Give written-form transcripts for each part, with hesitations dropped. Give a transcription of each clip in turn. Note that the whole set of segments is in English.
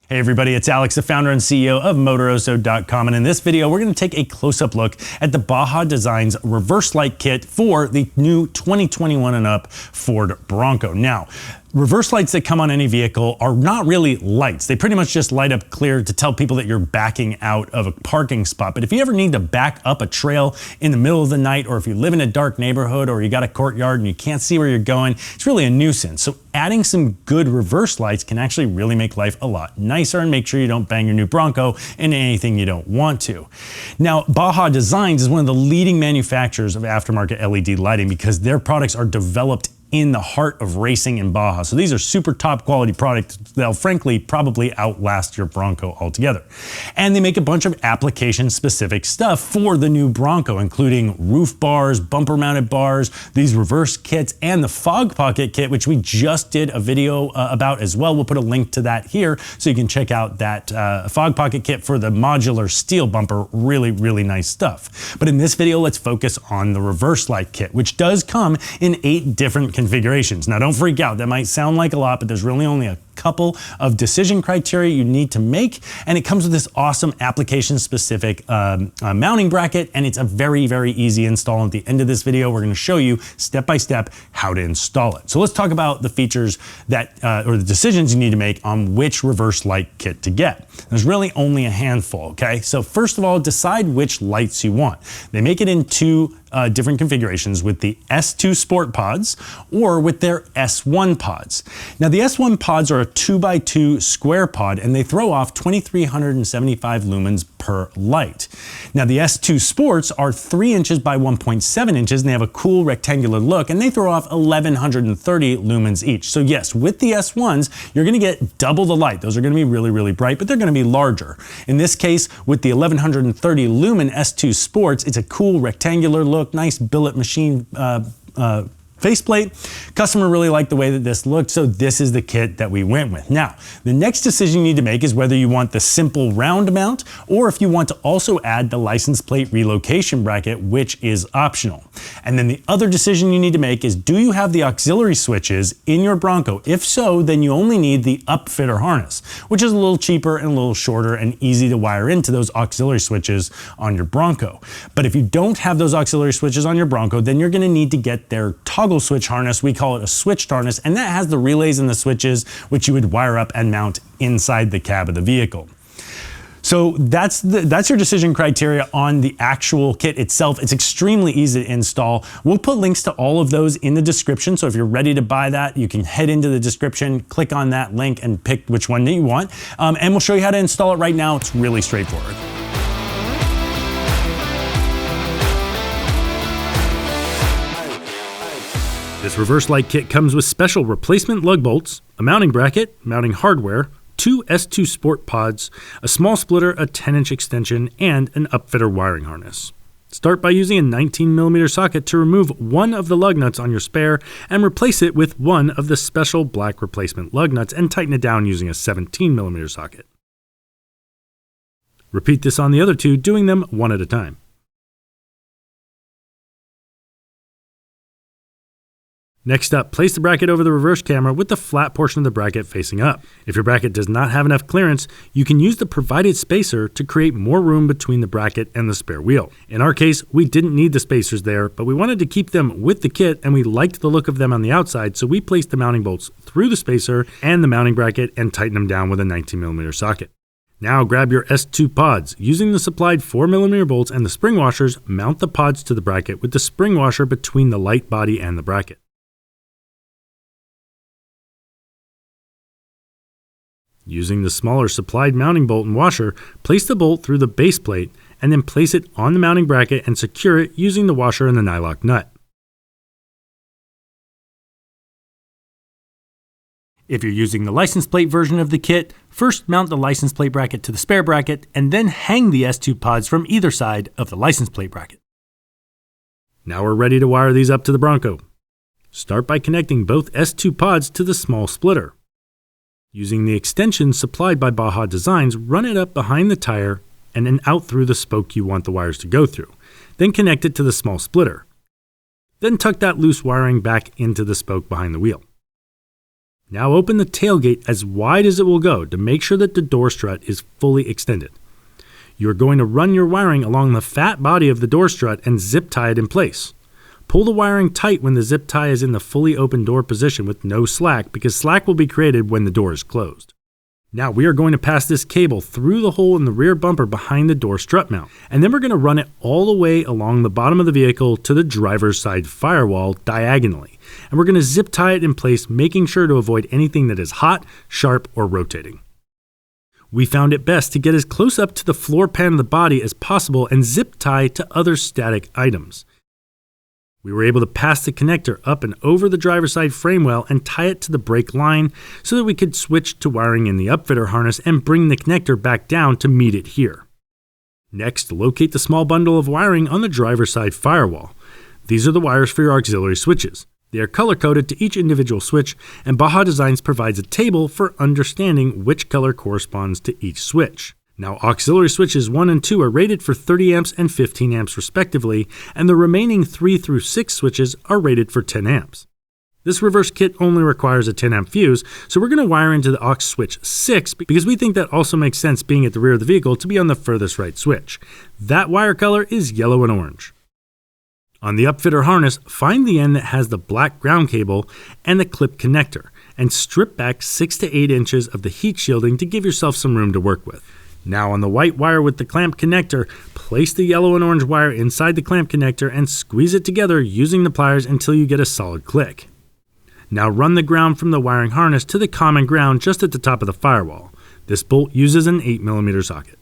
Hey everybody, it's Alex, the founder and CEO of Motoroso.com, and in this video we're going to take a close-up look at the Baja Designs Reverse Light Kit for the new 2021 and up Ford Bronco. Now, reverse lights that come on any vehicle are not really lights. They pretty much just light up clear to tell people that you're backing out of a parking spot. But if you ever need to back up a trail in the middle of the night, or if you live in a dark neighborhood, or you got a courtyard and you can't see where you're going, it's really a nuisance. So adding some good reverse lights can actually really make life a lot nicer and make sure you don't bang your new Bronco into anything you don't want to. Now, Baja Designs is one of the leading manufacturers of aftermarket LED lighting because their products are developed in the heart of racing in Baja. So these are super top quality products that'll frankly probably outlast your Bronco altogether. And they make a bunch of application specific stuff for the new Bronco, including roof bars, bumper mounted bars, these reverse kits, and the fog pocket kit, which we just did a video about as well. We'll put a link to that here so you can check out that fog pocket kit for the modular steel bumper. Really, really nice stuff. But in this video, let's focus on the reverse light kit, which does come in 8 different configurations. Now don't freak out, that might sound like a lot, but there's really only a couple of decision criteria you need to make, and it comes with this awesome application specific mounting bracket, and it's a very, very easy install. At the end of this video we're going to show you step by step how to install it. So let's talk about the features that or the decisions you need to make on which reverse light kit to get. There's really only a handful. Okay, so first of all, decide which lights you want. They make it in 2 different configurations, with the S2 Sport pods or with their S1 pods. Now the S1 pods are a 2x2 square pod, and they throw off 2375 lumens per light. Now the S2 Sports are 3 inches by 1.7 inches, and they have a cool rectangular look, and they throw off 1130 lumens each. So yes, with the S1s, you're gonna get double the light. Those are gonna be really, really bright, but they're gonna be larger. In this case, with the 1130 lumen S2 Sports, it's a cool rectangular look, nice billet machine faceplate. Customer really liked the way that this looked, so this is the kit that we went with. Now, the next decision you need to make is whether you want the simple round mount, or if you want to also add the license plate relocation bracket, which is optional. And then the other decision you need to make is, do you have the auxiliary switches in your Bronco? If so, then you only need the upfitter harness, which is a little cheaper and a little shorter and easy to wire into those auxiliary switches on your Bronco. But if you don't have those auxiliary switches on your Bronco, then you're gonna need to get their toggle switch harness. We call it a switched harness, and that has the relays and the switches which you would wire up and mount inside the cab of the vehicle. So that's your decision criteria on the actual kit itself. It's extremely easy to install. We'll put links to all of those in the description, so if you're ready to buy that, you can head into the description, click on that link, and pick which one that you want. And we'll show you how to install it right now. It's really straightforward. This reverse light kit comes with special replacement lug bolts, a mounting bracket, mounting hardware, 2 S2 Sport pods, a small splitter, a 10-inch extension, and an upfitter wiring harness. Start by using a 19mm socket to remove one of the lug nuts on your spare and replace it with one of the special black replacement lug nuts, and tighten it down using a 17mm socket. Repeat this on the other 2, doing them one at a time. Next up, place the bracket over the reverse camera with the flat portion of the bracket facing up. If your bracket does not have enough clearance, you can use the provided spacer to create more room between the bracket and the spare wheel. In our case, we didn't need the spacers there, but we wanted to keep them with the kit, and we liked the look of them on the outside, so we placed the mounting bolts through the spacer and the mounting bracket and tightened them down with a 19mm socket. Now grab your S2 pods. Using the supplied 4mm bolts and the spring washers, mount the pods to the bracket with the spring washer between the light body and the bracket. Using the smaller supplied mounting bolt and washer, place the bolt through the base plate and then place it on the mounting bracket and secure it using the washer and the nylock nut. If you're using the license plate version of the kit, first mount the license plate bracket to the spare bracket and then hang the S2 pods from either side of the license plate bracket. Now we're ready to wire these up to the Bronco. Start by connecting both S2 pods to the small splitter. Using the extension supplied by Baja Designs, run it up behind the tire and then out through the spoke you want the wires to go through. Then connect it to the small splitter. Then tuck that loose wiring back into the spoke behind the wheel. Now open the tailgate as wide as it will go to make sure that the door strut is fully extended. You're going to run your wiring along the fat body of the door strut and zip tie it in place. Pull the wiring tight when the zip tie is in the fully open door position with no slack, because slack will be created when the door is closed. Now we are going to pass this cable through the hole in the rear bumper behind the door strut mount, and then we're going to run it all the way along the bottom of the vehicle to the driver's side firewall diagonally. And we're going to zip tie it in place, making sure to avoid anything that is hot, sharp, or rotating. We found it best to get as close up to the floor pan of the body as possible and zip tie to other static items. We were able to pass the connector up and over the driver's side frame well and tie it to the brake line so that we could switch to wiring in the upfitter harness and bring the connector back down to meet it here. Next, locate the small bundle of wiring on the driver's side firewall. These are the wires for your auxiliary switches. They are color-coded to each individual switch, and Baja Designs provides a table for understanding which color corresponds to each switch. Now, auxiliary switches 1 and 2 are rated for 30 amps and 15 amps respectively, and the remaining 3 through 6 switches are rated for 10 amps. This reverse kit only requires a 10 amp fuse, so we're going to wire into the aux switch 6 because we think that also makes sense being at the rear of the vehicle to be on the furthest right switch. That wire color is yellow and orange. On the upfitter harness, find the end that has the black ground cable and the clip connector, and strip back 6 to 8 inches of the heat shielding to give yourself some room to work with. Now on the white wire with the clamp connector, place the yellow and orange wire inside the clamp connector and squeeze it together using the pliers until you get a solid click. Now run the ground from the wiring harness to the common ground just at the top of the firewall. This bolt uses an 8mm socket.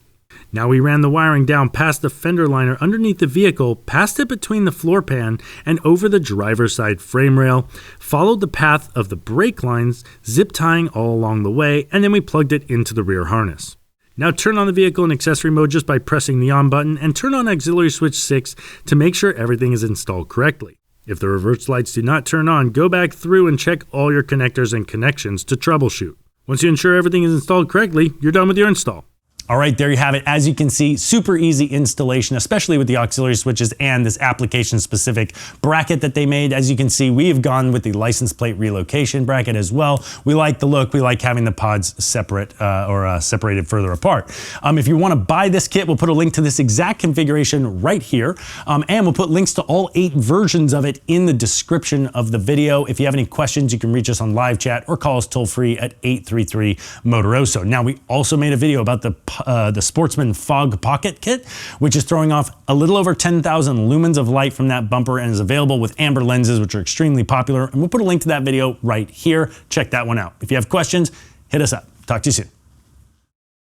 Now we ran the wiring down past the fender liner underneath the vehicle, past it between the floor pan and over the driver's side frame rail, followed the path of the brake lines, zip tying all along the way, and then we plugged it into the rear harness. Now turn on the vehicle in accessory mode just by pressing the on button and turn on auxiliary switch 6 to make sure everything is installed correctly. If the reverse lights do not turn on, go back through and check all your connectors and connections to troubleshoot. Once you ensure everything is installed correctly, you're done with your install. All right, there you have it. As you can see, super easy installation, especially with the auxiliary switches and this application-specific bracket that they made. As you can see, we have gone with the license plate relocation bracket as well. We like the look. We like having the pods separate separated further apart. If you want to buy this kit, we'll put a link to this exact configuration right here, and we'll put links to all 8 versions of it in the description of the video. If you have any questions, you can reach us on live chat or call us toll-free at 833-MOTOROSO. Now, we also made a video about the Sportsman Fog Pocket Kit, which is throwing off a little over 10,000 lumens of light from that bumper and is available with amber lenses, which are extremely popular. And we'll put a link to that video right here. Check that one out. If you have questions, hit us up. Talk to you soon.